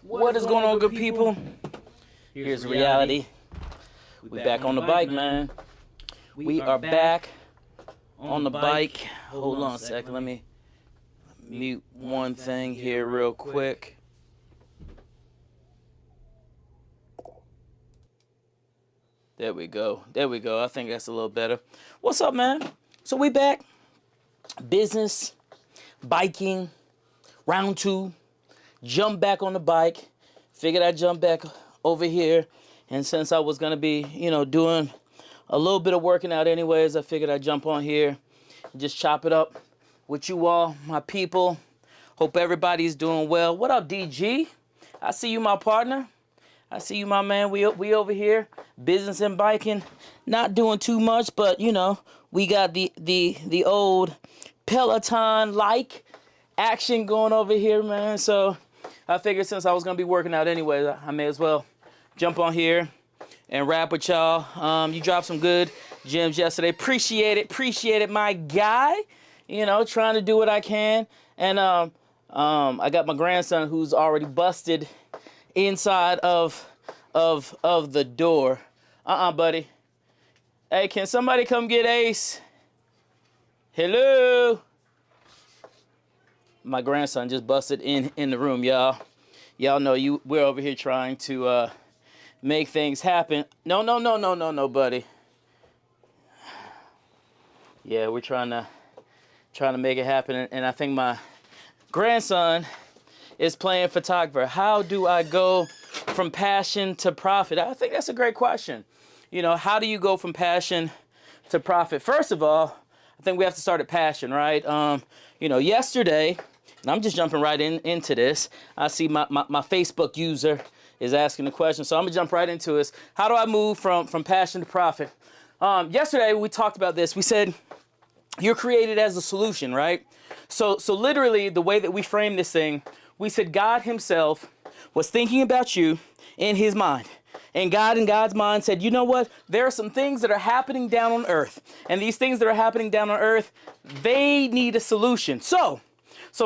What is going on, good people? Here's reality. We back on the bike, man. We are back on the bike. Hold on a second. Let me mute one thing here real quick. There we go. There we go. I think that's a little better. What's up, man? So we back. Business, biking, round 2. Jump back on the bike. Figured I'd jump back over here. And since I was going to be, doing a little bit of working out anyways, I figured I'd jump on here and just chop it up with you all, my people. Hope everybody's doing well. What up, DG? I see you, my partner. I see you, my man. We over here, business and biking. Not doing too much, but, we got the old Peloton-like action going over here, man. So I figured since I was going to be working out anyway, I may as well jump on here and rap with y'all. You dropped some good gems yesterday. Appreciate it, my guy. Trying to do what I can. And I got my grandson who's already busted inside of the door. Buddy. Hey, can somebody come get Ace? Hello? My grandson just busted in the room, y'all. Y'all know we're over here trying to make things happen. No, buddy. Yeah, we're trying to make it happen, and I think my grandson is playing photographer. How do I go from passion to profit? I think that's a great question. How do you go from passion to profit? First of all, I think we have to start at passion, right? Yesterday, and I'm just jumping right into this. I see my Facebook user is asking the question, so I'm gonna jump right into this. How do I move from passion to profit? Yesterday we talked about this. We said you're created as a solution, right? So literally the way that we framed this thing, we said God himself was thinking about you in his mind. And God in God's mind said, you know what? There are some things that are happening down on earth. And these things that are happening down on earth, they need a solution. So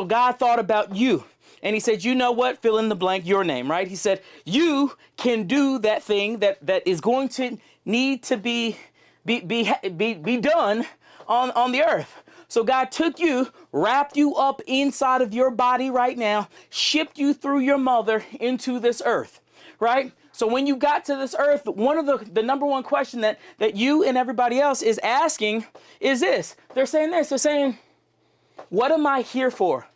God thought about you. And he said, you know what? Fill in the blank, your name, right? He said, you can do that thing that is going to need to be done on the earth. So God took you, wrapped you up inside of your body right now, shipped you through your mother into this earth, right? So when you got to this earth, one of the number one question that you and everybody else is asking is this. They're saying this. They're saying, what am I here for?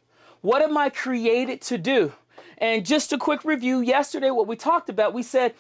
What am I created to do? And just a quick review, yesterday what we talked about, we said,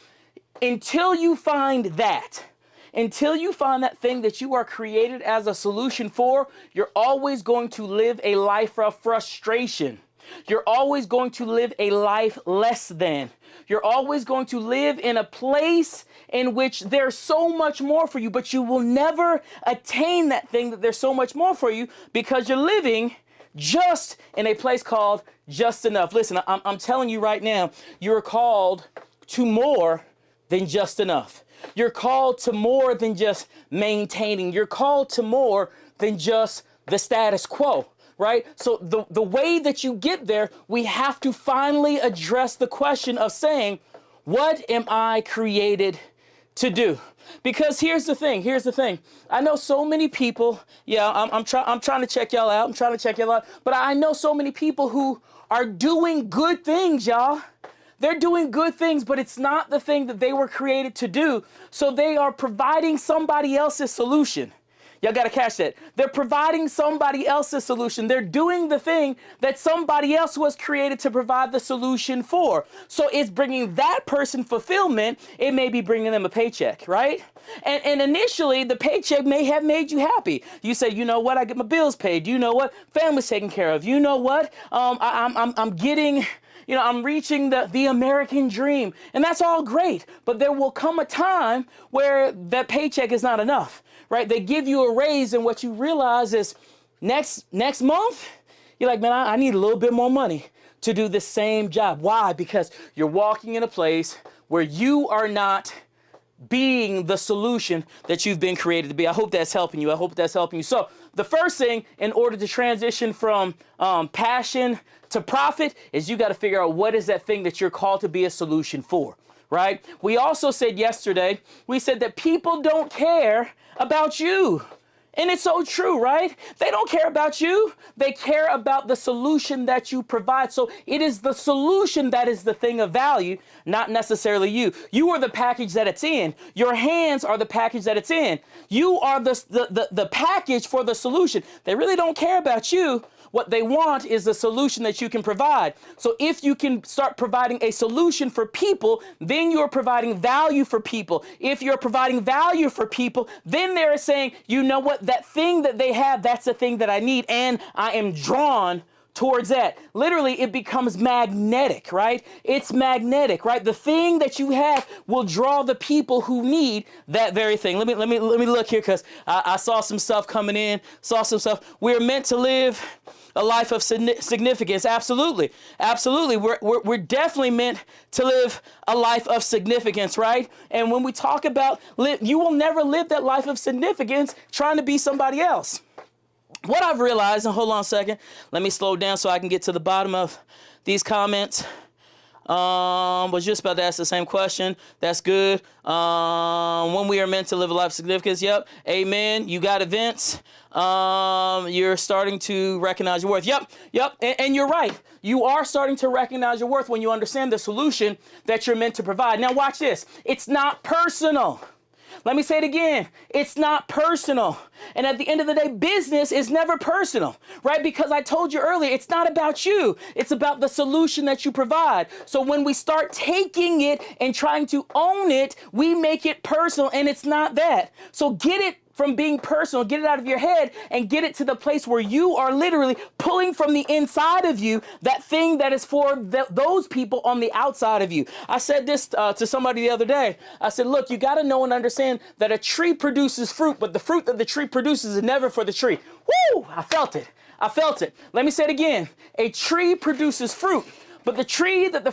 until you find that thing that you are created as a solution for, you're always going to live a life of frustration. You're always going to live a life less than. You're always going to live in a place in which there's so much more for you, but you will never attain that thing that there's so much more for you because you're living just in a place called just enough. Listen, I'm telling you right now, you're called to more than just enough. You're called to more than just maintaining. You're called to more than just the status quo. Right? So the way that you get there, we have to finally address the question of saying, what am I created to do? Because here's the thing. I know so many people, I'm trying to check y'all out. But I know so many people who are doing good things, y'all. They're doing good things, but it's not the thing that they were created to do. So they are providing somebody else's solution. Y'all got to catch that. They're providing somebody else's solution. They're doing the thing that somebody else was created to provide the solution for. So it's bringing that person fulfillment. It may be bringing them a paycheck, right? And initially, the paycheck may have made you happy. You say, you know what? I get my bills paid. You know what? Family's taken care of. You know what? I'm getting... I'm reaching the American dream, and that's all great. But there will come a time where that paycheck is not enough, right? They give you a raise, and what you realize is next month, you're like, man, I need a little bit more money to do the same job. Why? Because you're walking in a place where you are not being the solution that you've been created to be. I hope that's helping you. I hope that's helping you. So the first thing in order to transition from passion to profit is you got to figure out what is that thing that you're called to be a solution for, right? We also said yesterday, we said that people don't care about you. And it's so true, right? They don't care about you. They care about the solution that you provide. So it is the solution that is the thing of value, not necessarily you. You are the package that it's in. Your hands are the package that it's in. You are the package for the solution. They really don't care about you. What they want is the solution that you can provide. So if you can start providing a solution for people, then you're providing value for people. If you're providing value for people, then they're saying, you know what, that thing that they have, that's the thing that I need, and I am drawn towards that. Literally, it becomes magnetic, right? It's magnetic, right? The thing that you have will draw the people who need that very thing. Let me look here, because I saw some stuff coming in, saw some stuff. We're meant to live a life of significance. Absolutely. Absolutely. We're definitely meant to live a life of significance, right? And when we talk about you will never live that life of significance trying to be somebody else. What I've realized, and hold on a second, let me slow down so I can get to the bottom of these comments. Was just about to ask the same question. That's good. When we are meant to live a life of significance. Yep. Amen. You got it, Vince. You're starting to recognize your worth. Yep. And you're right. You are starting to recognize your worth when you understand the solution that you're meant to provide. Now watch this. It's not personal. Let me say it again. It's not personal. And at the end of the day, business is never personal, right? Because I told you earlier, it's not about you. It's about the solution that you provide. So when we start taking it and trying to own it, we make it personal, and it's not that. So get it from being personal, get it out of your head and get it to the place where you are literally pulling from the inside of you that thing that is for those people on the outside of you. I said this to somebody the other day. I said, look, you got to know and understand that a tree produces fruit, but the fruit that the tree produces is never for the tree. Woo! I felt it. I felt it. Let me say it again. A tree produces fruit, but the fruit that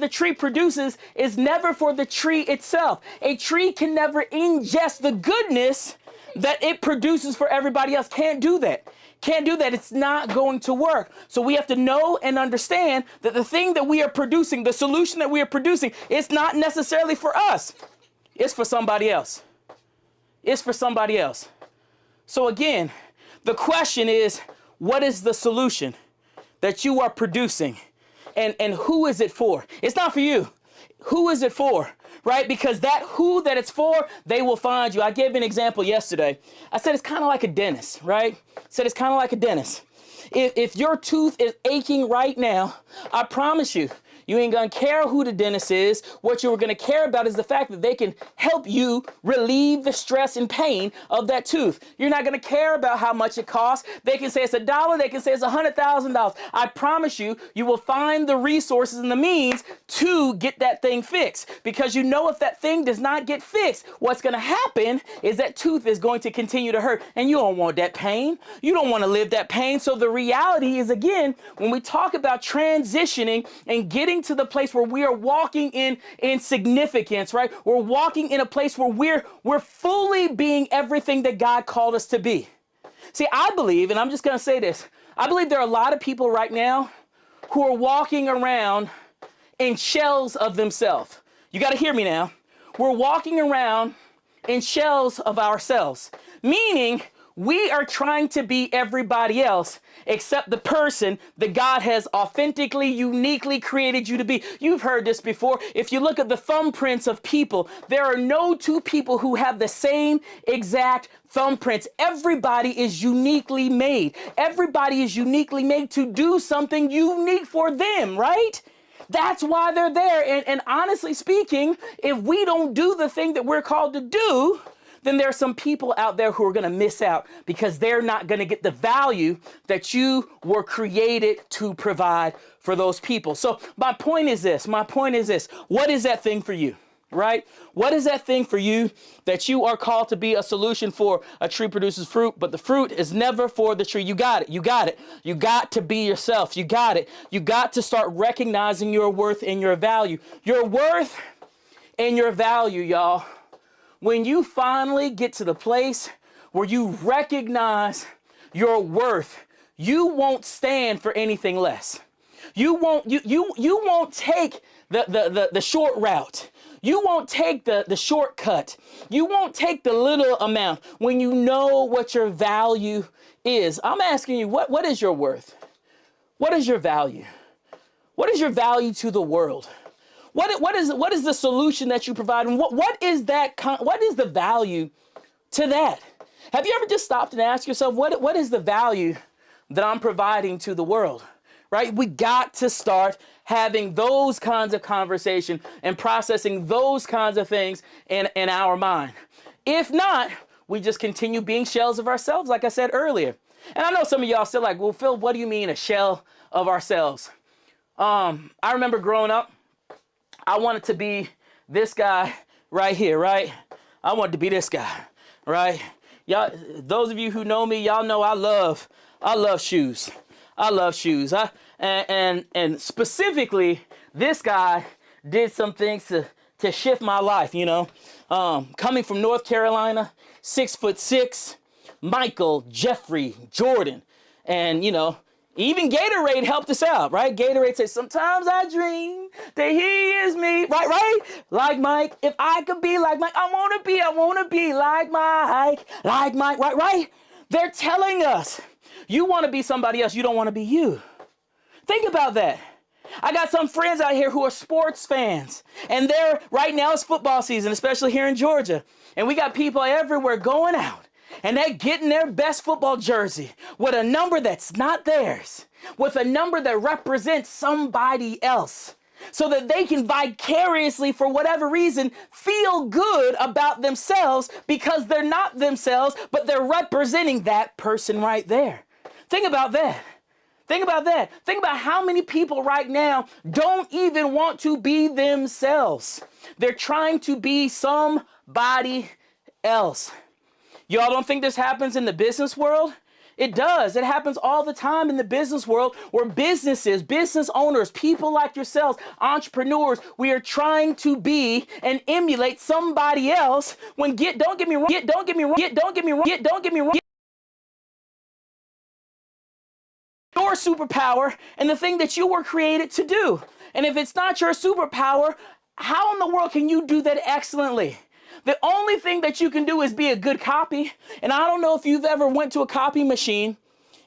the tree produces is never for the tree itself. A tree can never ingest the goodness that it produces for everybody else. Can't do that. Can't do that. It's not going to work. So we have to know and understand that the thing that we are producing, the solution that we are producing, is not necessarily for us. It's for somebody else. It's for somebody else. So again, the question is, what is the solution that you are producing, and who is it for? It's not for you. Who is it for, right? Because that who that it's for, they will find you. I gave an example yesterday. I said it's kind of like a dentist, right? I said it's kind of like a dentist. If your tooth is aching right now, I promise you, you ain't gonna care who the dentist is. What you're gonna care about is the fact that they can help you relieve the stress and pain of that tooth. You're not gonna care about how much it costs. They can say it's $1, they can say it's $100,000. I promise you, you will find the resources and the means to get that thing fixed. Because you know if that thing does not get fixed, what's gonna happen is that tooth is going to continue to hurt. And you don't want that pain. You don't wanna live that pain. So the reality is, again, when we talk about transitioning and getting to the place where we are walking in significance, right? We're walking in a place where we're fully being everything that God called us to be. See, I believe, and I'm just going to say this, I believe there are a lot of people right now who are walking around in shells of themselves. You got to hear me now. We're walking around in shells of ourselves, meaning we are trying to be everybody else except the person that God has authentically, uniquely created you to be. You've heard this before. If you look at the thumbprints of people, there are no two people who have the same exact thumbprints. Everybody is uniquely made. Everybody is uniquely made to do something unique for them, right? That's why they're there. And honestly speaking, if we don't do the thing that we're called to do, then there are some people out there who are going to miss out because they're not going to get the value that you were created to provide for those people. So my point is this. What is that thing for you, right? What is that thing for you that you are called to be a solution for? A tree produces fruit, but the fruit is never for the tree. You got it. You got it. You got to be yourself. You got it. You got to start recognizing your worth and your value. Your worth and your value, y'all. When you finally get to the place where you recognize your worth, you won't stand for anything less. You won't take the short route. You won't take the shortcut. You won't take the little amount when you know what your value is. I'm asking you, what is your worth? What is your value? What is your value to the world? What is the solution that you provide? And what is the value to that? Have you ever just stopped and asked yourself, what is the value that I'm providing to the world? Right? We got to start having those kinds of conversation and processing those kinds of things in our mind. If not, we just continue being shells of ourselves, like I said earlier. And I know some of y'all still like, well, Phil, what do you mean a shell of ourselves? I remember growing up, I wanted to be this guy right here, right? I wanted to be this guy, right? Y'all, those of you who know me, y'all know I love shoes. I love shoes. And specifically, this guy did some things to shift my life, you know. Coming from North Carolina, 6'6", Michael, Jeffrey, Jordan, and, you know, even Gatorade helped us out, right? Gatorade says, sometimes I dream that he is me, right? Like Mike, if I could be like Mike, I want to be like Mike, right? They're telling us, you want to be somebody else, you don't want to be you. Think about that. I got some friends out here who are sports fans, and right now it's football season, especially here in Georgia, and we got people everywhere going out. And they're getting their best football jersey with a number that's not theirs, with a number that represents somebody else, so that they can vicariously, for whatever reason, feel good about themselves because they're not themselves, but they're representing that person right there. Think about that. Think about that. Think about how many people right now don't even want to be themselves. They're trying to be somebody else. Y'all don't think this happens in the business world? It does. It happens all the time in the business world where businesses, business owners, people like yourselves, entrepreneurs, we are trying to be and emulate somebody else when don't get me wrong. Your superpower and the thing that you were created to do. And if it's not your superpower, how in the world can you do that excellently? The only thing that you can do is be a good copy. And I don't know if you've ever went to a copy machine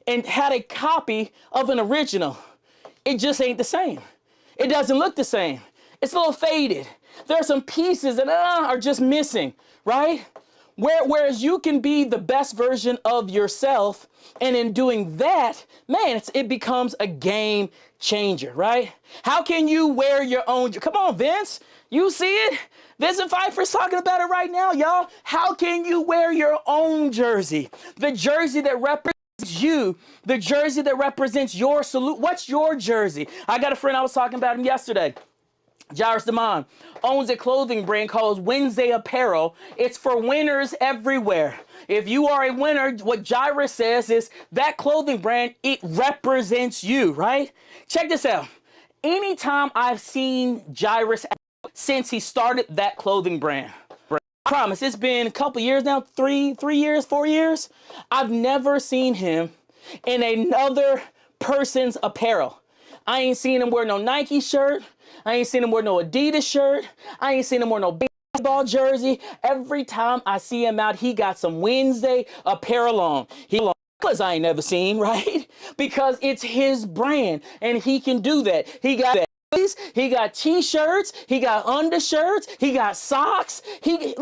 and had a copy of an original. It just ain't the same. It doesn't look the same. It's a little faded. There are some pieces that are just missing, right? Whereas you can be the best version of yourself, and in doing that, man, it becomes a game changer, right? How can you wear your own? Come on, Vince, you see it? Vincent Pfeiffer's talking about it right now, y'all. How can you wear your own jersey? The jersey that represents you, the jersey that represents your salute. What's your jersey? I got a friend, I was talking about him yesterday. Jairus Damon owns a clothing brand called Wednesday Apparel. It's for winners everywhere. If you are a winner, what Jairus says is that clothing brand, it represents you, right? Check this out. Anytime I've seen Jairus since he started that clothing brand, I promise, it's been a couple years now, 3 years, 4 years. I've never seen him in another person's apparel. I ain't seen him wear no Nike shirt. I ain't seen him wear no Adidas shirt. I ain't seen him wear no baseball jersey. Every time I see him out, he got some Wednesday apparel on. I ain't never seen, right? Because it's his brand and he can do that. He got t-shirts, he got undershirts, he got socks. He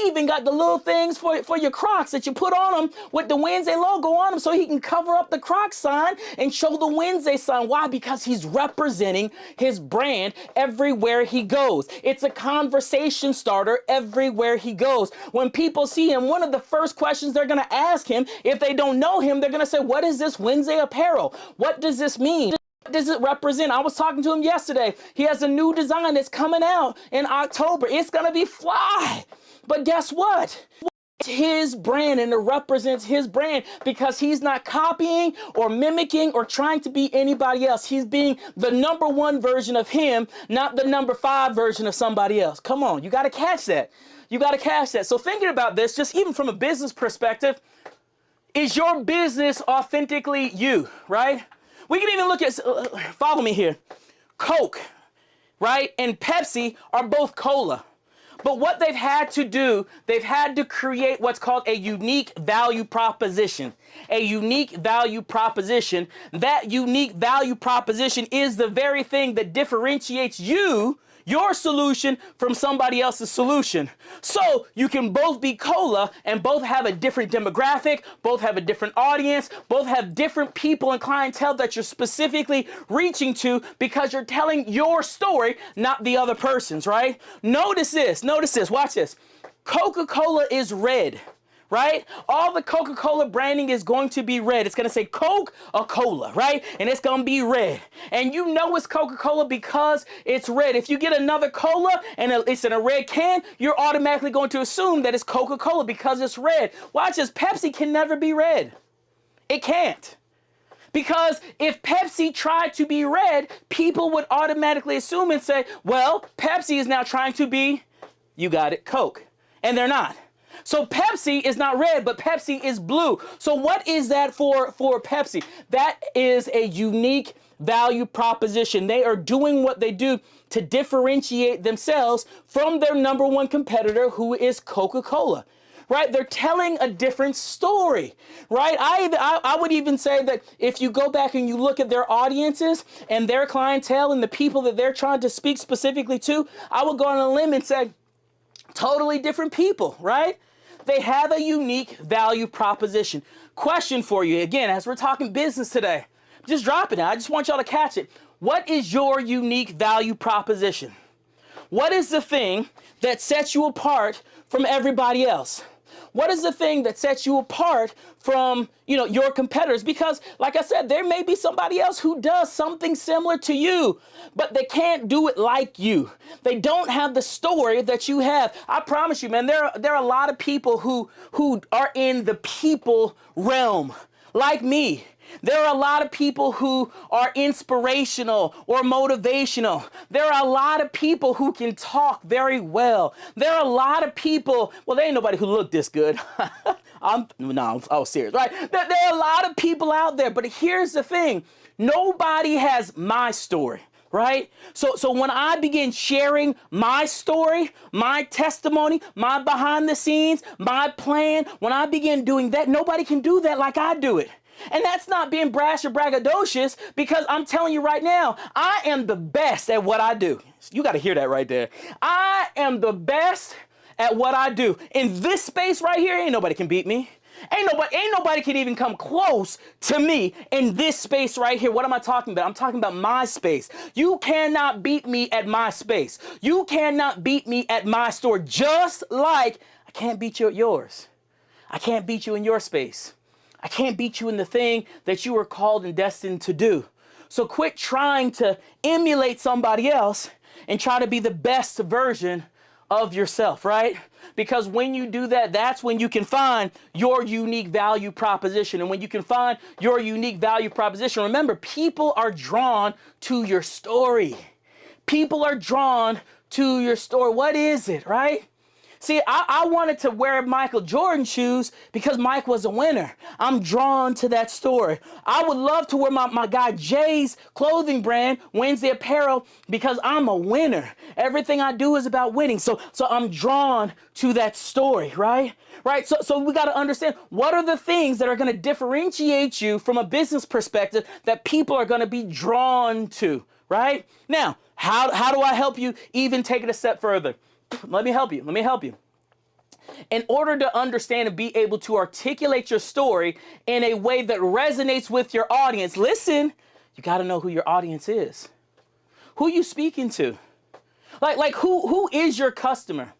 even got the little things for your Crocs that you put on them with the Wednesday logo on them so he can cover up the Crocs sign and show the Wednesday sign. Why? Because he's representing his brand everywhere he goes. It's a conversation starter everywhere he goes. When people see him, one of the first questions they're going to ask him, if they don't know him, they're going to say, what is this Wednesday Apparel? What does this mean? What does it represent? I was talking to him yesterday. He has a new design that's coming out in October. It's going to be fly. But guess what? his brand and it represents his brand because he's not copying or mimicking or trying to be anybody else. He's being the number one version of him, not the number 5 version of somebody else. Come on, you got to catch that. You got to catch that. So thinking about this, just even from a business perspective, is your business authentically you, right? We can even look at, follow me here, Coke, right, and Pepsi are both cola. But what they've had to do, they've had to create what's called a unique value proposition. A unique value proposition. That unique value proposition is the very thing that differentiates you, your solution, from somebody else's solution. So you can both be cola and both have a different demographic, both have a different audience, both have different people and clientele that you're specifically reaching to because you're telling your story, not the other person's, right? Notice this, watch this. Coca-Cola is red. Right? All the Coca-Cola branding is going to be red. It's going to say Coca-Cola, right? And it's going to be red. And you know it's Coca-Cola because it's red. If you get another cola and it's in a red can, you're automatically going to assume that it's Coca-Cola because it's red. Watch this. Pepsi can never be red. It can't. Because if Pepsi tried to be red, people would automatically assume and say, well, Pepsi is now trying to be, you got it, Coke. And they're not. So Pepsi is not red, but Pepsi is blue. So what is that for Pepsi? That is a unique value proposition. They are doing what they do to differentiate themselves from their number one competitor, who is Coca-Cola. Right? They're telling a different story, right? I would even say that if you go back and you look at their audiences and their clientele and the people that they're trying to speak specifically to, I would go on a limb and say, totally different people, right? They have a unique value proposition. Question for you, again, as we're talking business today, just drop it now. I just want y'all to catch it. What is your unique value proposition? What is the thing that sets you apart from everybody else? What is the thing that sets you apart from, your competitors? Because, like I said, there may be somebody else who does something similar to you, but they can't do it like you. They don't have the story that you have. I promise you, man, there are a lot of people who are in the people realm, like me. There are a lot of people who are inspirational or motivational. There are a lot of people who can talk very well. There are a lot of people, well, there ain't nobody who look this good. I was serious, right? There are a lot of people out there, but here's the thing. Nobody has my story. Right? So when I begin sharing my story, my testimony, my behind the scenes, my plan, when I begin doing that, nobody can do that like I do it. And that's not being brash or braggadocious, because I'm telling you right now, I am the best at what I do. You got to hear that right there. I am the best at what I do. In this space right here, ain't nobody can beat me. Ain't nobody can even come close to me in this space right here. What am I talking about? I'm talking about my space. You cannot beat me at my space. You cannot beat me at my store, just like I can't beat you at yours. I can't beat you in your space. I can't beat you in the thing that you were called and destined to do. So quit trying to emulate somebody else and try to be the best version of yourself, right? Because when you do that, that's when you can find your unique value proposition. And when you can find your unique value proposition, remember, people are drawn to your story. People are drawn to your story. What is it, right? See, I wanted to wear Michael Jordan shoes because Mike was a winner. I'm drawn to that story. I would love to wear my guy Jay's clothing brand, Wednesday Apparel, because I'm a winner. Everything I do is about winning. So I'm drawn to that story, right? Right? So we got to understand, what are the things that are going to differentiate you from a business perspective that people are going to be drawn to, right? Now, how do I help you even take it a step further? Let me help you. In order to understand and be able to articulate your story in a way that resonates with your audience, listen, you got to know who your audience is. Who you speaking to? Like who is your customer?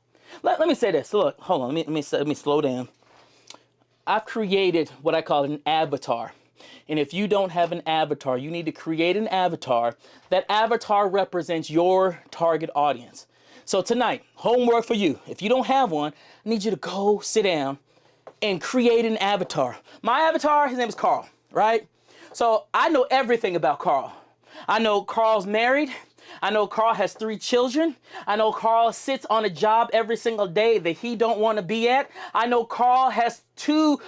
Let me say this. Look, hold on. Let me slow down. I've created what I call an avatar. And if you don't have an avatar, you need to create an avatar. That avatar represents your target audience. So tonight, homework for you. If you don't have one, I need you to go sit down and create an avatar. My avatar, his name is Carl, right? So I know everything about Carl. I know Carl's married. I know Carl has 3 children. I know Carl sits on a job every single day that he don't want to be at. I know Carl has 2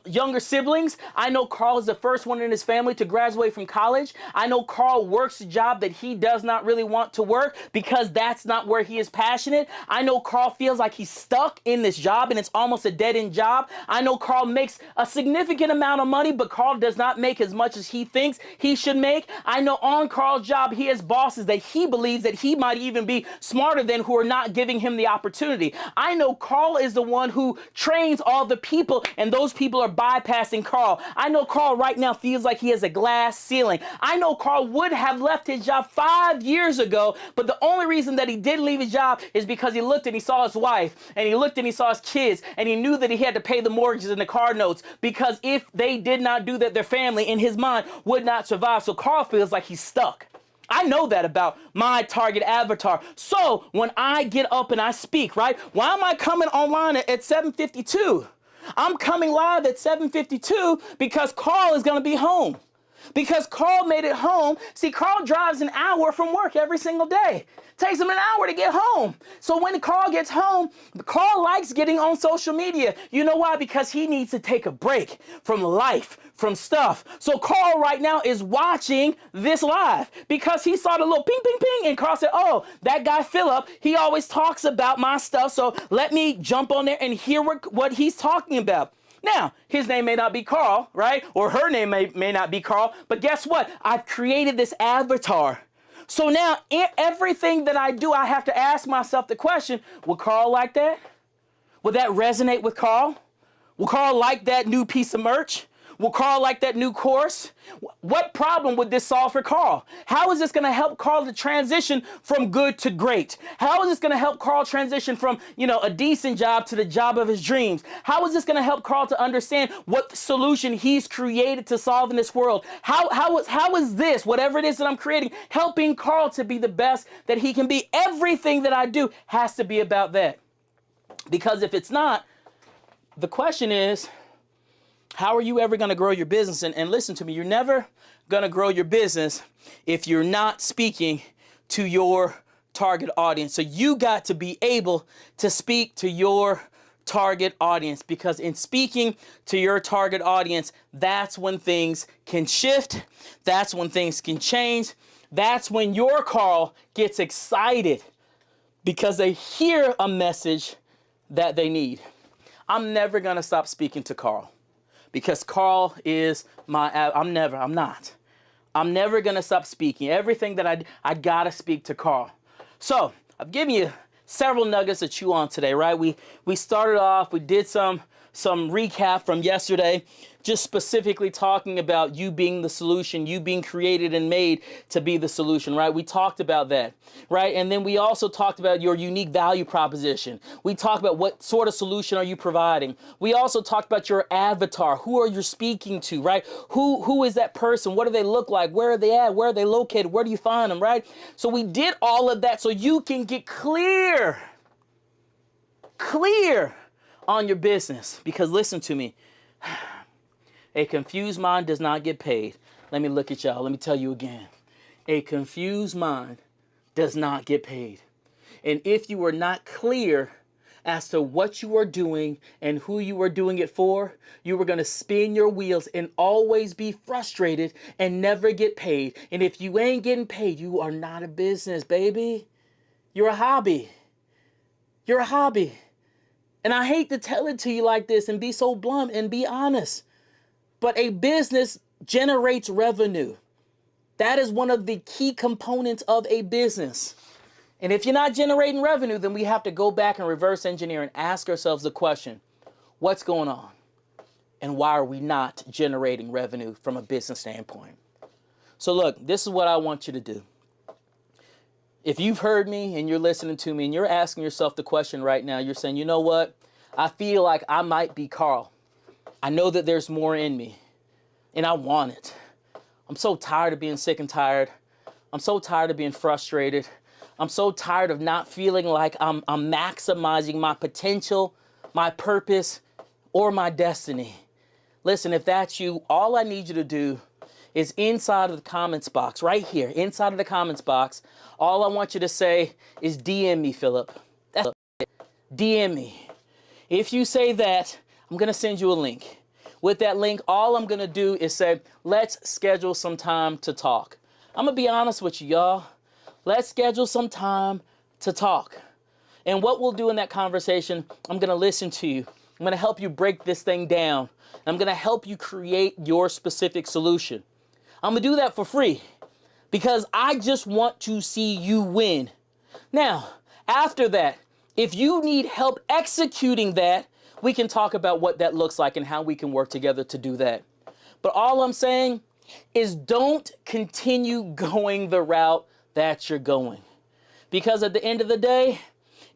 younger siblings. I know Carl is the first one in his family to graduate from college. I know Carl works a job that he does not really want to work because that's not where he is passionate. I know Carl feels like he's stuck in this job and it's almost a dead-end job. I know Carl makes a significant amount of money, but Carl does not make as much as he thinks he should make. I know on Carl's job, he has bosses that he believes that he might even be smarter than, who are not giving him the opportunity. I know Carl is the one who trains all the people, and those people are bypassing Carl. I know Carl right now feels like he has a glass ceiling. I know Carl would have left his job 5 years ago, but the only reason that he didn't leave his job is because he looked and he saw his wife, and he looked and he saw his kids, and he knew that he had to pay the mortgages and the car notes, because if they did not do that, their family, in his mind, would not survive. So Carl feels like he's stuck. I know that about my target avatar. So when I get up and I speak, right? Why am I coming online at 7:52? I'm coming live at 7:52 because Carl is going to be home. Because Carl made it home. See, Carl drives an hour from work every single day. Takes him an hour to get home. So when Carl gets home, Carl likes getting on social media. You know why? Because he needs to take a break from life, from stuff. So Carl right now is watching this live because he saw the little ping, ping, ping, and Carl said, oh, that guy Philip, he always talks about my stuff, so let me jump on there and hear what he's talking about. Now, his name may not be Carl, right? Or her name may not be Carl, but guess what? I've created this avatar. So now, everything that I do, I have to ask myself the question, would Carl like that? Would that resonate with Carl? Will Carl like that new piece of merch? Will Carl like that new course? What problem would this solve for Carl? How is this going to help Carl to transition from good to great? How is this going to help Carl transition from, a decent job to the job of his dreams? How is this going to help Carl to understand what solution he's created to solve in this world? How is this, whatever it is that I'm creating, helping Carl to be the best that he can be? Everything that I do has to be about that. Because if it's not, the question is, how are you ever going to grow your business? And listen to me, you're never going to grow your business if you're not speaking to your target audience. So you got to be able to speak to your target audience, because in speaking to your target audience, that's when things can shift. That's when things can change. That's when your Carl gets excited because they hear a message that they need. I'm never going to stop speaking to Carl. Because Carl is I'm never going to stop speaking. Everything that I got to speak to Carl. So I've given you several nuggets to chew on today, right? We started off, we did some recap from yesterday, just specifically talking about you being the solution, you being created and made to be the solution, right? We talked about that, right? And then we also talked about your unique value proposition. We talked about what sort of solution are you providing. We also talked about your avatar. Who are you speaking to, right? Who is that person? What do they look like? Where are they at? Where are they located? Where do you find them, right? So we did all of that so you can get clear on your business. Because listen to me, a confused mind does not get paid. Let me look at y'all. Let me tell you again. A confused mind does not get paid. And if you are not clear as to what you are doing and who you are doing it for, you are going to spin your wheels and always be frustrated and never get paid. And if you ain't getting paid, you are not a business, baby. You're a hobby. You're a hobby. And I hate to tell it to you like this and be so blunt and be honest, but a business generates revenue. That is one of the key components of a business. And if you're not generating revenue, then we have to go back and reverse engineer and ask ourselves the question, what's going on? And why are we not generating revenue from a business standpoint? So look, this is what I want you to do. If you've heard me and you're listening to me and you're asking yourself the question right now, you're saying, you know what? I feel like I might be Carl. I know that there's more in me and I want it. I'm so tired of being sick and tired. I'm so tired of being frustrated. I'm so tired of not feeling like I'm maximizing my potential, my purpose, or my destiny? Listen, if that's you, all I need you to do is inside of the comments box, right here, inside of the comments box, all I want you to say is DM me, Philip. That's it. DM me. If you say that, I'm going to send you a link. With that link, all I'm going to do is say, let's schedule some time to talk. I'm going to be honest with you, y'all. Let's schedule some time to talk. And what we'll do in that conversation, I'm going to listen to you. I'm going to help you break this thing down. I'm going to help you create your specific solution. I'm going to do that for free because I just want to see you win. Now, after that, if you need help executing that, we can talk about what that looks like and how we can work together to do that. But all I'm saying is don't continue going the route that you're going. Because at the end of the day,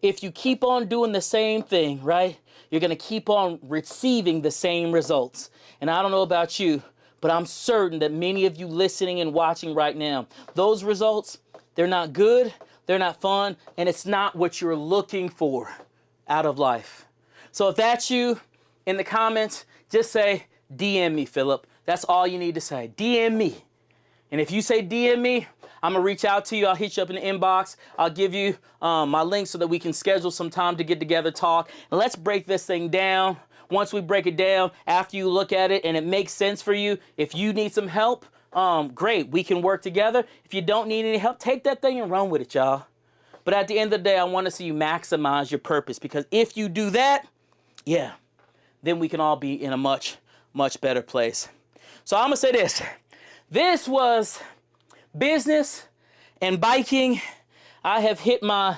if you keep on doing the same thing, right, you're going to keep on receiving the same results. And I don't know about you, but I'm certain that many of you listening and watching right now, those results, they're not good, they're not fun, and it's not what you're looking for out of life. So if that's you, in the comments, just say, DM me, Philip. That's all you need to say. DM me. And if you say DM me, I'm going to reach out to you. I'll hit you up in the inbox. I'll give you my link so that we can schedule some time to get together, talk. And let's break this thing down. Once we break it down, after you look at it and it makes sense for you, if you need some help, great. We can work together. If you don't need any help, take that thing and run with it, y'all. But at the end of the day, I want to see you maximize your purpose. Because if you do that, yeah, then we can all be in a much, much better place. So I'm going to say this. This was Business and Biking. I have hit my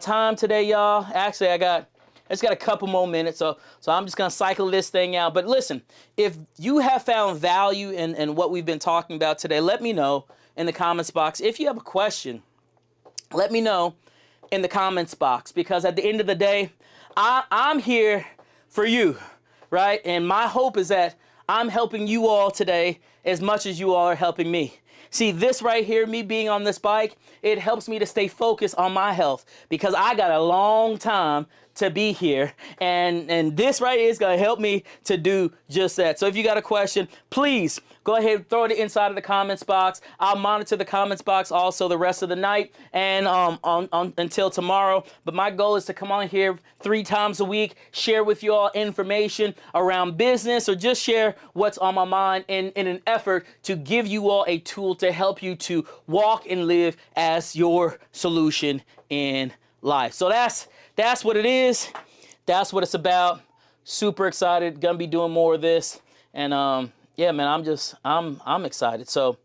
time today, y'all. Actually, I just got a couple more minutes, so I'm just going to cycle this thing out. But listen, if you have found value in what we've been talking about today, let me know in the comments box. If you have a question, let me know in the comments box. Because at the end of the day, I'm here for you, right? And my hope is that I'm helping you all today as much as you all are helping me. See, this right here, me being on this bike, it helps me to stay focused on my health because I got a long time to be here. And this right here is going to help me to do just that. So if you got a question, please go ahead and throw it inside of the comments box. I'll monitor the comments box also the rest of the night and until tomorrow. But my goal is to come on here 3 times a week, share with you all information around business or just share what's on my mind in an effort to give you all a tool to help you to walk and live as your solution in life. So that's what it is. That's what it's about. Super excited. Gonna be doing more of this. And yeah, man, I'm excited. So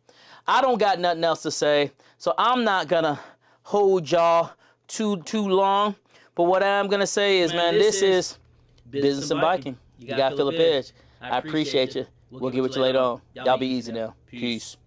I don't got nothing else to say. So I'm not gonna hold y'all too long. But what I'm gonna say is, man, this is Business and Biking. You got Philip Edge. I appreciate you. We'll get with you later on. Y'all be easy now. Peace.